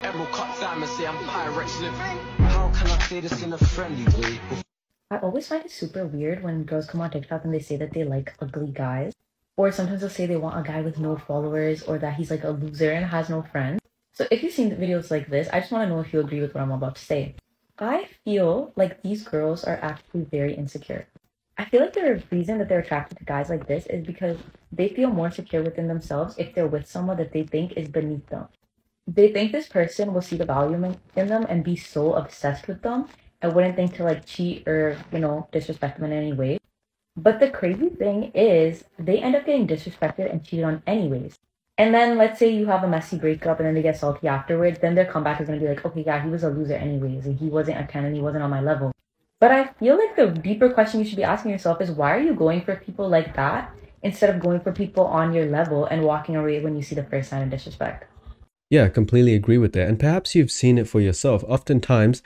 Emerald cut diamonds, say I'm Pyrex living. How can I say this in a friendly way? I always find it super weird when girls come on TikTok and they say that they like ugly guys. Or sometimes they'll say they want a guy with no followers or that he's like a loser and has no friends. So if you've seen videos like this, I just want to know if you agree with what I'm about to say. I feel like these girls are actually very insecure. I feel like the reason that they're attracted to guys like this is because they feel more secure within themselves if they're with someone that they think is beneath them. They think this person will see the value in them and be so obsessed with them and wouldn't think to like cheat or, disrespect them in any way. But the crazy thing is they end up getting disrespected and cheated on anyways. And then let's say you have a messy breakup and then they get salty afterwards, then their comeback is gonna be like, okay, yeah, he was a loser anyways, and he wasn't a 10 and he wasn't on my level. But I feel like the deeper question you should be asking yourself is why are you going for people like that instead of going for people on your level and walking away when you see the first sign of disrespect? Yeah, I completely agree with that. And perhaps you've seen it for yourself. Oftentimes,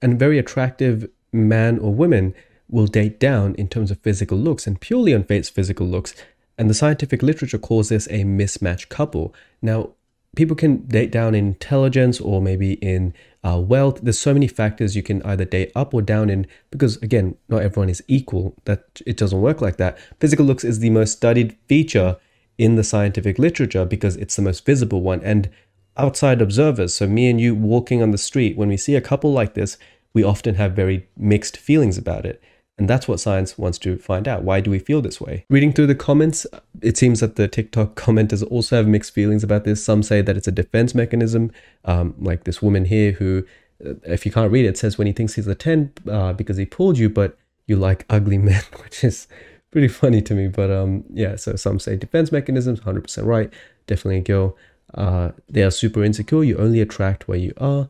a very attractive man or woman will date down in terms of physical looks and purely on physical looks. And the scientific literature calls this a mismatched couple. Now, people can date down in intelligence or maybe in wealth. There's so many factors you can either date up or down in because, again, not everyone is equal. That it doesn't work like that. Physical looks is the most studied feature in the scientific literature because it's the most visible one. And outside observers, so me and you walking on the street, when we see a couple like this, we often have very mixed feelings about it. And that's what science wants to find out. Why do we feel this way? Reading through the comments, it seems that the TikTok commenters also have mixed feelings about this. Some say that it's a defense mechanism, like this woman here who, if you can't read it, says when he thinks he's a 10 because he pulled you, but you like ugly men, which is pretty funny to me. But yeah, so some say defense mechanisms, 100% right. Definitely a girl. They are super insecure. You only attract where you are.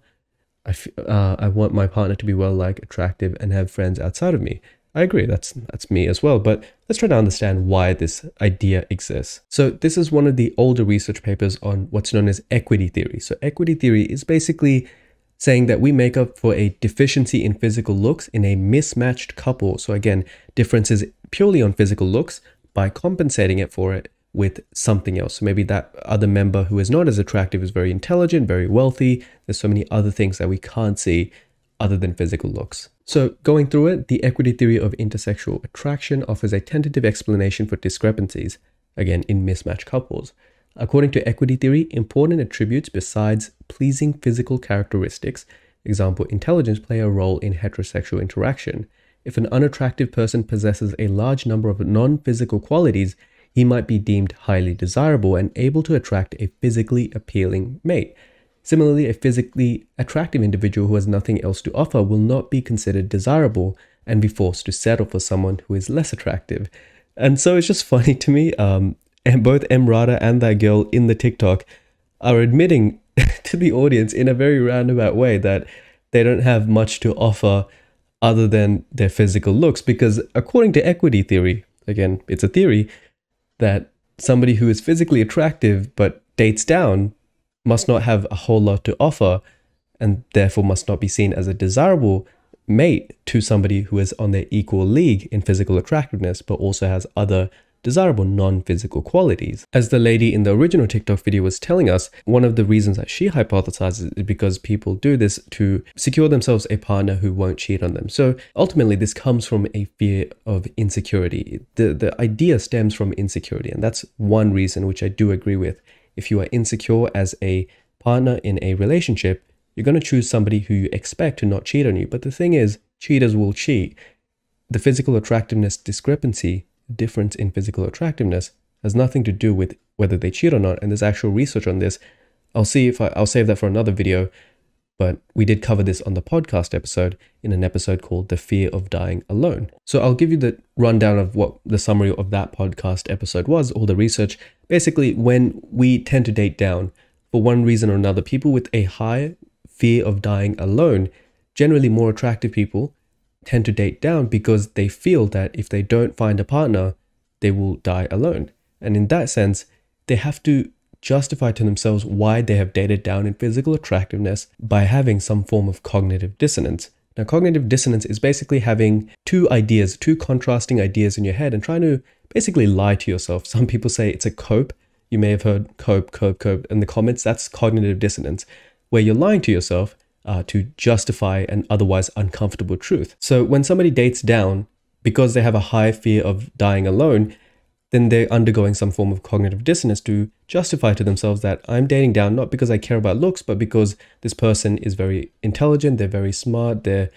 I want my partner to be well-liked, attractive, and have friends outside of me. I agree, that's me as well, but let's try to understand why this idea exists. So this is one of the older research papers on what's known as equity theory. So equity theory is basically saying that we make up for a deficiency in physical looks in a mismatched couple. So again, differences purely on physical looks by compensating it for it with something else. So maybe that other member who is not as attractive is very intelligent, very wealthy. There's so many other things that we can't see other than physical looks. So going through it, the equity theory of intersexual attraction offers a tentative explanation for discrepancies, again, in mismatched couples. According to equity theory, important attributes besides pleasing physical characteristics, example, intelligence, play a role in heterosexual interaction. If an unattractive person possesses a large number of non-physical qualities, he might be deemed highly desirable and able to attract a physically appealing mate. Similarly, a physically attractive individual who has nothing else to offer will not be considered desirable and be forced to settle for someone who is less attractive. And so it's just funny to me, and both Emrata and that girl in the TikTok are admitting to the audience in a very roundabout way that they don't have much to offer other than their physical looks, because according to equity theory, again, it's a theory, that somebody who is physically attractive but dates down must not have a whole lot to offer and therefore must not be seen as a desirable mate to somebody who is on their equal league in physical attractiveness but also has other desirable non-physical qualities. As the lady in the original TikTok video was telling us, one of the reasons that she hypothesizes is because people do this to secure themselves a partner who won't cheat on them. So ultimately, this comes from a fear of insecurity. The idea stems from insecurity, and that's one reason which I do agree with. If you are insecure as a partner in a relationship, you're going to choose somebody who you expect to not cheat on you. But the thing is, cheaters will cheat. The physical attractiveness discrepancy, difference in physical attractiveness, has nothing to do with whether they cheat or not. And there's actual research on this. I'll save that for another video. But we did cover this on the podcast episode in an episode called The Fear of Dying Alone. So I'll give you the rundown of what the summary of that podcast episode was, all the research. Basically, when we tend to date down, for one reason or another, people with a high fear of dying alone, generally more attractive people, tend to date down because they feel that if they don't find a partner, they will die alone. And in that sense, they have to justify to themselves why they have dated down in physical attractiveness by having some form of cognitive dissonance. Now, cognitive dissonance is basically having two contrasting ideas in your head and trying to basically lie to yourself. Some people say it's a cope. You may have heard cope in the comments. That's cognitive dissonance. where you're lying to yourself to justify an otherwise uncomfortable truth. So when somebody dates down because they have a high fear of dying alone, then they're undergoing some form of cognitive dissonance to justify to themselves that I'm dating down not because I care about looks, but because this person is very intelligent, they're very smart, they're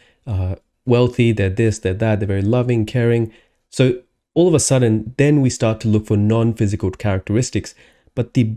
wealthy, they're this, they're that, they're very loving, caring. So all of a sudden, then we start to look for non-physical characteristics. But the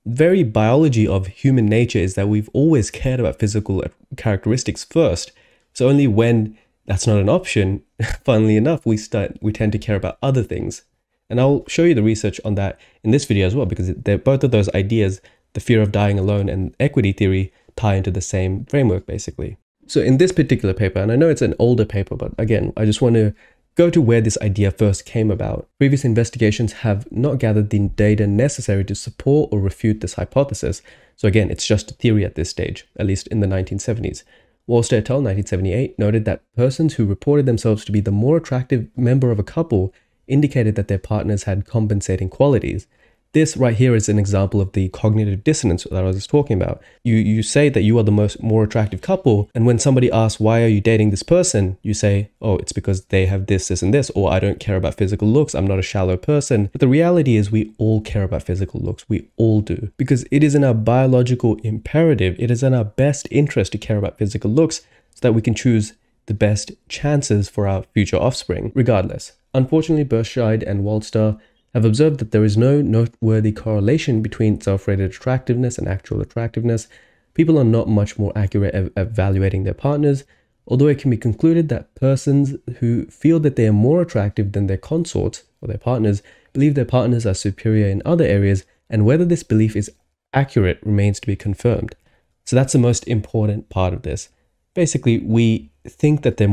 very biology of human nature is that we've always cared about physical characteristics first. So only when that's not an option, funnily enough, we tend to care about other things. And I'll show you the research on that in this video as well, because both of those ideas, the fear of dying alone and equity theory, tie into the same framework, basically. So in this particular paper, and I know it's an older paper, but again, I just want to go to where this idea first came about. Previous investigations have not gathered the data necessary to support or refute this hypothesis. So again, it's just a theory at this stage, at least in the 1970s. Walster et al. 1978 noted that persons who reported themselves to be the more attractive member of a couple indicated that their partners had compensating qualities. This right here is an example of the cognitive dissonance that I was talking about. You say that you are the more attractive couple, and when somebody asks, why are you dating this person? You say, oh, it's because they have this, this, and this, or I don't care about physical looks, I'm not a shallow person. But the reality is we all care about physical looks. We all do. Because it is in our biological imperative, it is in our best interest to care about physical looks so that we can choose the best chances for our future offspring, regardless. Unfortunately, Berkshire and Walster have observed that there is no noteworthy correlation between self-rated attractiveness and actual attractiveness. People are not much more accurate at evaluating their partners, although it can be concluded that persons who feel that they are more attractive than their consorts or their partners believe their partners are superior in other areas, and whether this belief is accurate remains to be confirmed. So that's the most important part of this. Basically, we think that they're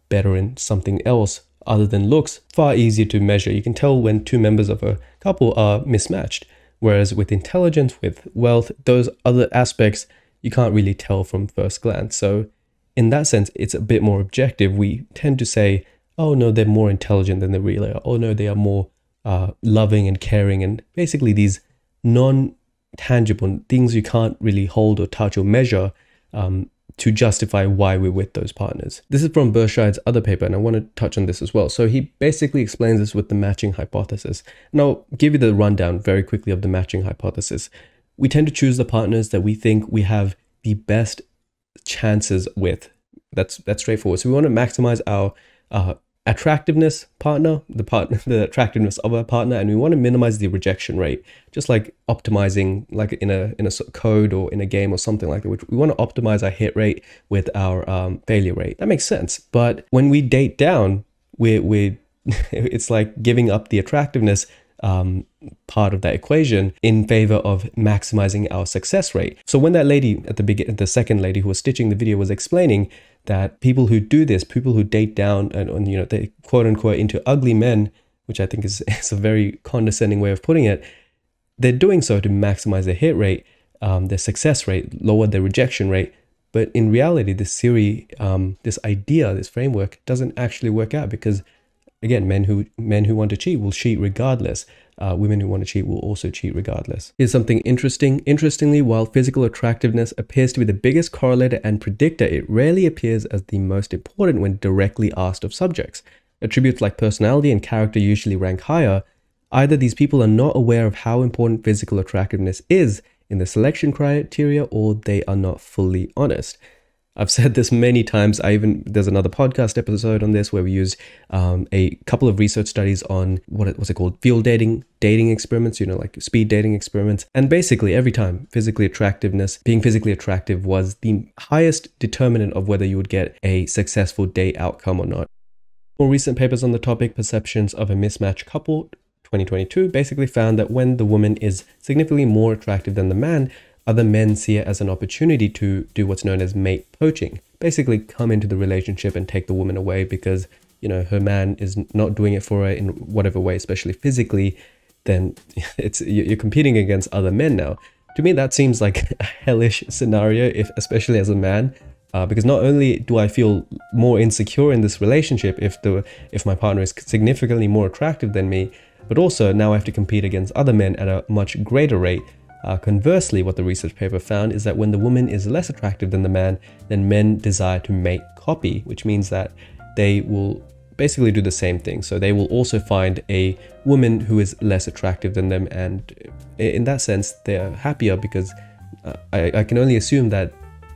better in something else other than looks. Far easier to measure. You can tell when two members of a couple are mismatched, whereas with intelligence, with wealth, those other aspects, you can't really tell from first glance. So in that sense, it's a bit more objective. We tend to say, oh no, they're more intelligent than they really are. Oh no, they are more loving and caring, and basically these non-tangible things you can't really hold or touch or measure to justify why we're with those partners. This is from Bershide's other paper, and I want to touch on this as well. So he basically explains this with the matching hypothesis. And I'll give you the rundown very quickly of the matching hypothesis. We tend to choose the partners that we think we have the best chances with. That's straightforward. So we want to maximize our attractiveness partner, the attractiveness of our partner, and we want to minimize the rejection rate, just like optimizing, like in a code or in a game or something like that. We want to optimize our hit rate with our failure rate. That makes sense. But when we date down, we it's like giving up the attractiveness part of that equation in favor of maximizing our success rate. So when that lady at the beginning, the second lady who was stitching the video, was explaining that people who do this, people who date down and they quote unquote into ugly men, which I think is a very condescending way of putting it, they're doing so to maximize their hit rate, their success rate, lower their rejection rate. But in reality, this theory, this idea, this framework doesn't actually work out, because again, men who want to cheat will cheat regardless. Women who want to cheat will also cheat regardless. Here's something interesting. Interestingly, while physical attractiveness appears to be the biggest correlator and predictor, it rarely appears as the most important when directly asked of subjects. Attributes like personality and character usually rank higher. Either these people are not aware of how important physical attractiveness is in the selection criteria, or they are not fully honest. I've said this many times. There's another podcast episode on this where we used a couple of research studies on what's it called? Field dating experiments, like speed dating experiments. And basically every time being physically attractive was the highest determinant of whether you would get a successful date outcome or not. More recent papers on the topic, Perceptions of a Mismatched Couple, 2022, basically found that when the woman is significantly more attractive than the man, other men see it as an opportunity to do what's known as mate poaching. Basically come into the relationship and take the woman away because, her man is not doing it for her in whatever way, especially physically. Then you're competing against other men now. To me, that seems like a hellish scenario, especially as a man, because not only do I feel more insecure in this relationship if my partner is significantly more attractive than me, but also now I have to compete against other men at a much greater rate. Conversely, what the research paper found is that when the woman is less attractive than the man, then men desire to mate copy, which means that they will basically do the same thing. So they will also find a woman who is less attractive than them, and in that sense, they're happier because I can only assume that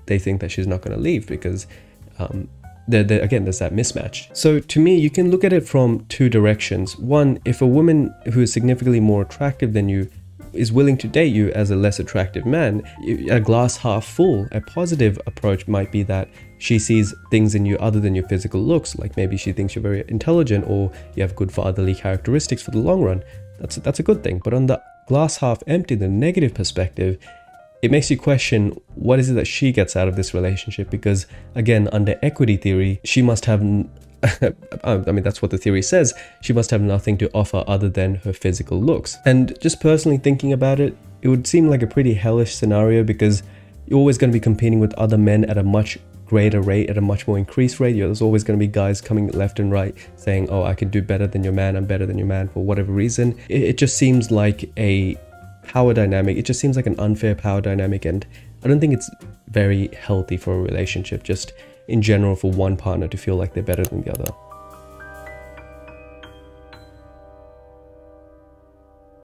they think that she's not going to leave because again, there's that mismatch. So to me, you can look at it from two directions. One, if a woman who is significantly more attractive than you is willing to date you as a less attractive man, a glass half full, a positive approach might be that she sees things in you other than your physical looks, like maybe she thinks you're very intelligent or you have good fatherly characteristics for the long run. That's a good thing. But on the glass half empty, the negative perspective, it makes you question what is it that she gets out of this relationship, because again, under equity theory, she must have I mean, that's what the theory says. She must have nothing to offer other than her physical looks. And just personally thinking about it, it would seem like a pretty hellish scenario, because you're always going to be competing with other men at a much greater rate, at a much more increased rate. There's always going to be guys coming left and right saying, oh, I can do better than your man, I'm better than your man, for whatever reason. It just seems like a power dynamic. It just seems like an unfair power dynamic, and I don't think it's very healthy for a relationship, just in general, for one partner to feel like they're better than the other.